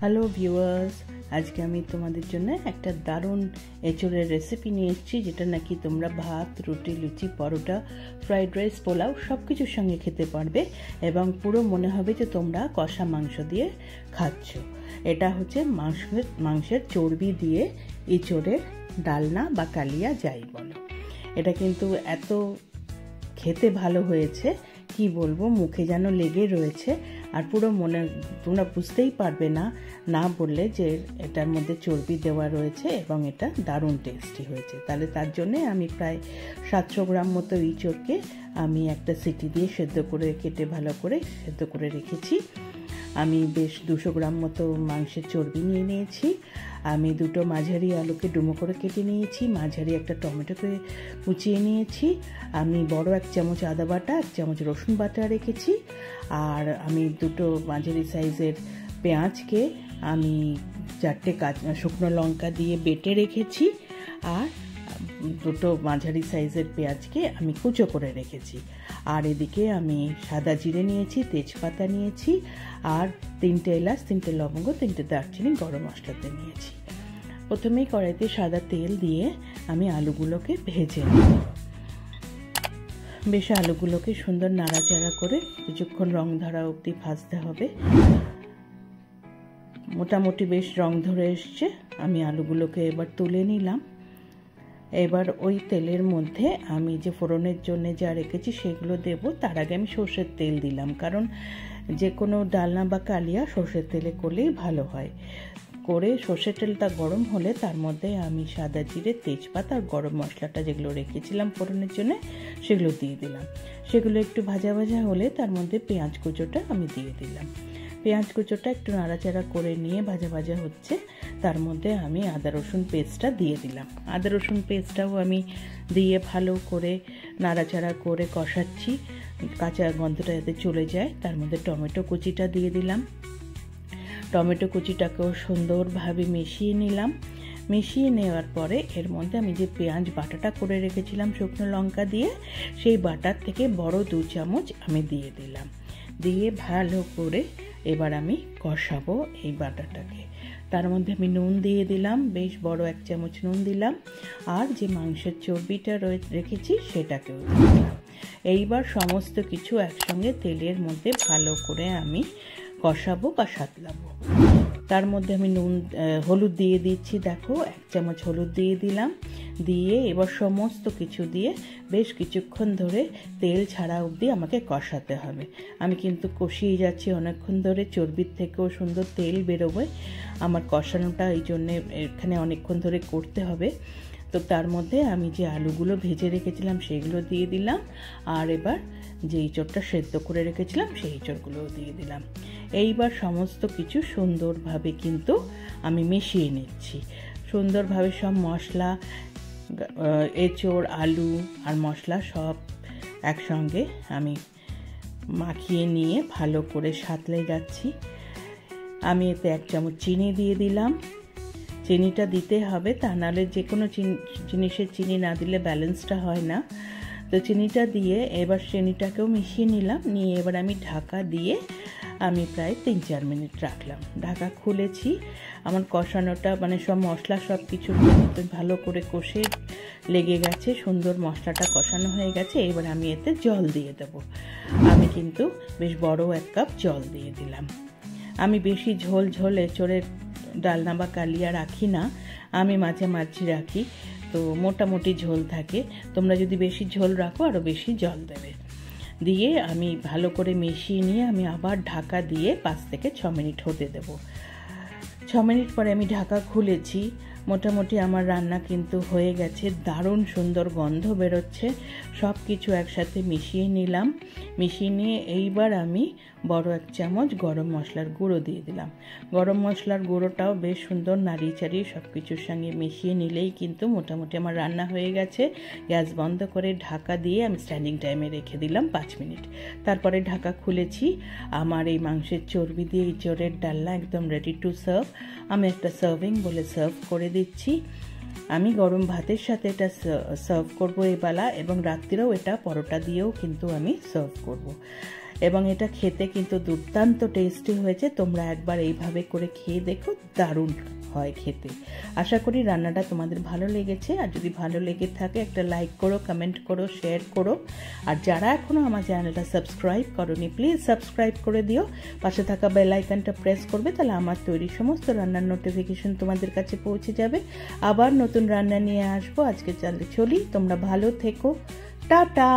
Hello viewers, আজকে আমি তোমাদের জন্য একটা দারুণ এঁচোড়ের রেসিপি নিয়ে এসেছি, যেটা নাকি তোমরা ভাত, রুটি, লুচি, পরোটা, ফ্রাইড রাইস, পোলাও সব কিছুর সঙ্গে খেতে পারবে এবং পুরো মনে হবে যে তোমরা কষা মাংস দিয়ে খাচ্ছ। এটা হচ্ছে মাংসের চর্বি দিয়ে এঁচোড়ের ডালনা বা কালিয়া যাই বলো। এটা কিন্তু এত খেতে ভালো হয়েছে, কি বলবো, মুখে যেন লেগে রয়েছে। আর পুরো তোমরা বুঝতেই পারবে না বললে যে এটার মধ্যে চর্বি দেওয়া রয়েছে এবং এটা দারুণ টেস্টি হয়েছে। তাহলে তার জন্যে আমি প্রায় 700 গ্রাম মতো ইঁচড়কে আমি একটা সিটি দিয়ে সেদ্ধ করে কেটে ভালো করে সেদ্ধ করে রেখেছি। আমি বেশ 200 গ্রাম মতো মাংসের চর্বি নিয়ে নিয়েছি। আমি দুটো মাঝারি আলুকে ডুমো করে কেটে নিয়েছি। মাঝারি একটা টমেটোকে কুচিয়ে নিয়েছি। আমি বড় 1 চামচ আদা বাটা, 1 চামচ রসুন বাটা রেখেছি। আর আমি দুটো মাঝারি সাইজের পেঁয়াজকে আমি 4টে শুকনো লঙ্কা দিয়ে বেটে রেখেছি। আর দুটো মাঝারি সাইজের পেঁয়াজকে আমি কুচো করে রেখেছি। আর এদিকে আমি সাদা জিরে নিয়েছি, তেজপাতা নিয়েছি, আর 3টে এলাচ, 3টে লবঙ্গ, 3টে দারচিনি গরম মশলাতে নিয়েছি। প্রথমেই কড়াইতে সাদা তেল দিয়ে আমি আলুগুলোকে ভেজে নেব। বেশ আলুগুলোকে সুন্দর নাড়াচাড়া করে কিছুক্ষণ রং ধরা অবধি ভাজতে হবে। মোটামুটি বেশ রং ধরে এসছে। আমি আলুগুলোকে এবার তুলে নিলাম। এবার ওই তেলের মধ্যে আমি যে ফোড়নের জন্য যা রেখেছি সেগুলো দেব। তার আগে আমি সর্ষের তেল দিলাম, কারণ যে কোনো ডালনা বা কালিয়া সর্ষের তেলে করলেই ভালো হয়। করে সর্ষের তেলটা গরম হলে তার মধ্যে আমি সাদা জিরে, তেজপাতা আর গরম মশলাটা যেগুলো রেখেছিলাম ফোড়নের জন্য সেগুলো দিয়ে দিলাম। সেগুলো একটু ভাজা ভাজা হলে তার মধ্যে পেঁয়াজ কুচোটা আমি দিয়ে দিলাম। পেঁয়াজ কুচোটা একটু নাড়াচাড়া করে নিয়ে ভাজা ভাজা হচ্ছে, তার মধ্যে আমি আদা রসুন পেস্টটা দিয়ে দিলাম। আদা রসুন পেস্টটাও আমি দিয়ে ভালো করে নাড়াচাড়া করে কষাচ্ছি, কাঁচা গন্ধটা যাতে চলে যায়। তার মধ্যে টমেটো কুচিটা দিয়ে দিলাম। টমেটো কুচিটাকেও সুন্দরভাবে মিশিয়ে নিলাম। মিশিয়ে নেওয়ার পরে এর মধ্যে আমি যে পেঁয়াজ বাটাটা করে রেখেছিলাম শুকনো লঙ্কা দিয়ে, সেই বাটার থেকে বড় 2 চামচ আমি দিয়ে দিলাম। দিয়ে ভালো করে এবার আমি কষাবো এই বাটাটাকে। তার মধ্যে আমি নুন দিয়ে দিলাম, বেশ বড় 1 চামচ নুন দিলাম। আর যে মাংসের চর্বিটা রেখেছি সেটাকেও দিলাম। এইবার সমস্ত কিছু একসঙ্গে তেলের মধ্যে ভালো করে আমি কষাবো বা সাতলাবো। তার মধ্যে আমি হলুদ দিয়ে দিচ্ছি। দেখো 1 চামচ হলুদ দিয়ে দিলাম। দিয়ে এবার সমস্ত কিছু দিয়ে বেশ কিছুক্ষণ ধরে তেল ছাড়া অবধি আমাকে কষাতে হবে। আমি কিন্তু কষিয়ে যাচ্ছি অনেকক্ষণ ধরে, চর্বির থেকেও সুন্দর তেল বেরোবে। আমার কষানোটা এই জন্যে এখানে অনেকক্ষণ ধরে করতে হবে। তো তার মধ্যে আমি যে আলুগুলো ভেজে রেখেছিলাম সেগুলো দিয়ে দিলাম। আর এবার যে এঁচোড়টা সেদ্ধ করে রেখেছিলাম সেই এঁচোড়গুলোও দিয়ে দিলাম। এইবার সমস্ত কিছু সুন্দরভাবে কিন্তু আমি মিশিয়ে নিচ্ছি। সুন্দরভাবে সব মশলা, এঁচোড়, আলু আর মশলা সব একসঙ্গে আমি মাখিয়ে নিয়ে ভালো করে সাঁতলে যাচ্ছি। আমি এতে 1 চামচ চিনি দিয়ে দিলাম। চিনিটা দিতে হবে, তা নাহলে যে কোনো জিনিসের চিনি না দিলে ব্যালেন্সটা হয় না। তো চিনিটা দিয়ে এবার চিনিটাকেও মিশিয়ে নিলাম। নিয়ে এবার আমি ঢাকা দিয়ে আমি প্রায় 3-4 মিনিট রাখলাম। ঢাকা খুলেছি। আমার কষানোটা সব মশলা সব কিছু ভালো করে কষে লেগে গেছে, সুন্দর মশলাটা কষানো হয়ে গেছে। এবার আমি এতে জল দিয়ে দেবো। আমি কিন্তু বেশ বড় 1 কাপ জল দিয়ে দিলাম। আমি বেশি ঝোল এঁচোড়ের ডালনা বা কালিয়া রাখি না, আমি মাঝামাঝি রাখি, তো মোটামুটি ঝোল থাকে। তোমরা যদি বেশি ঝোল রাখো আরও বেশি জল দেবে। দিয়ে আমি ভালো করে মিশিয়ে নিয়ে আমি আবার ঢাকা দিয়ে 5 থেকে 6 মিনিট হতে দেব। 6 মিনিট পরে আমি ঢাকা খুলেছি। মোটামুটি আমার রান্না কিন্তু হয়ে গেছে। দারুণ সুন্দর গন্ধ বেরোচ্ছে। সব কিছু একসাথে মিশিয়ে নিলাম। মিশিয়ে নিয়ে এইবার আমি বড় 1 চামচ গরম মশলার গুঁড়ো দিয়ে দিলাম। গরম মশলার গুঁড়োটাও বেশ সুন্দর নাড়িয়ে চাড়িয়ে সব কিছুর সঙ্গে মিশিয়ে নিলেই কিন্তু মোটামুটি আমার রান্না হয়ে গেছে। গ্যাস বন্ধ করে ঢাকা দিয়ে আমি স্ট্যান্ডিং টাইমে রেখে দিলাম 5 মিনিট। তারপরে ঢাকা খুলেছি। আমার এই মাংসের চর্বি দিয়ে এঁচোড়ের ডালনা একদম রেডি টু সার্ভ। আমি একটা সার্ভিং বলে সার্ভ করে দিচ্ছি। আমি গরম ভাতের সাথে এটা সার্ভ করবো এবেলা, এবং রাত্রিরেও এটা পরোটা দিয়েও কিন্তু আমি সার্ভ করব। এবং এটা খেতে কিন্তু দুর্দান্ত টেস্টি হয়েছে। তোমরা একবার এইভাবে করে খেয়ে দেখো, দারুণ হয় খেতে। আশা করি রান্নাটা তোমাদের ভালো লেগেছে। আর যদি ভালো লেগে থাকে একটা লাইক করো, কমেন্ট করো, শেয়ার করো। আর যারা এখনও আমার চ্যানেলটা সাবস্ক্রাইব করোনি প্লিজ সাবস্ক্রাইব করে দিও। পাশে থাকা বেল আইকনটা প্রেস করবে, তাহলে আমার তৈরি সমস্ত রান্নার নোটিফিকেশন তোমাদের কাছে পৌঁছে যাবে। আবার নতুন রান্না নিয়ে আসবো। আজকে চলি, তোমরা ভালো থেকো, টাটা।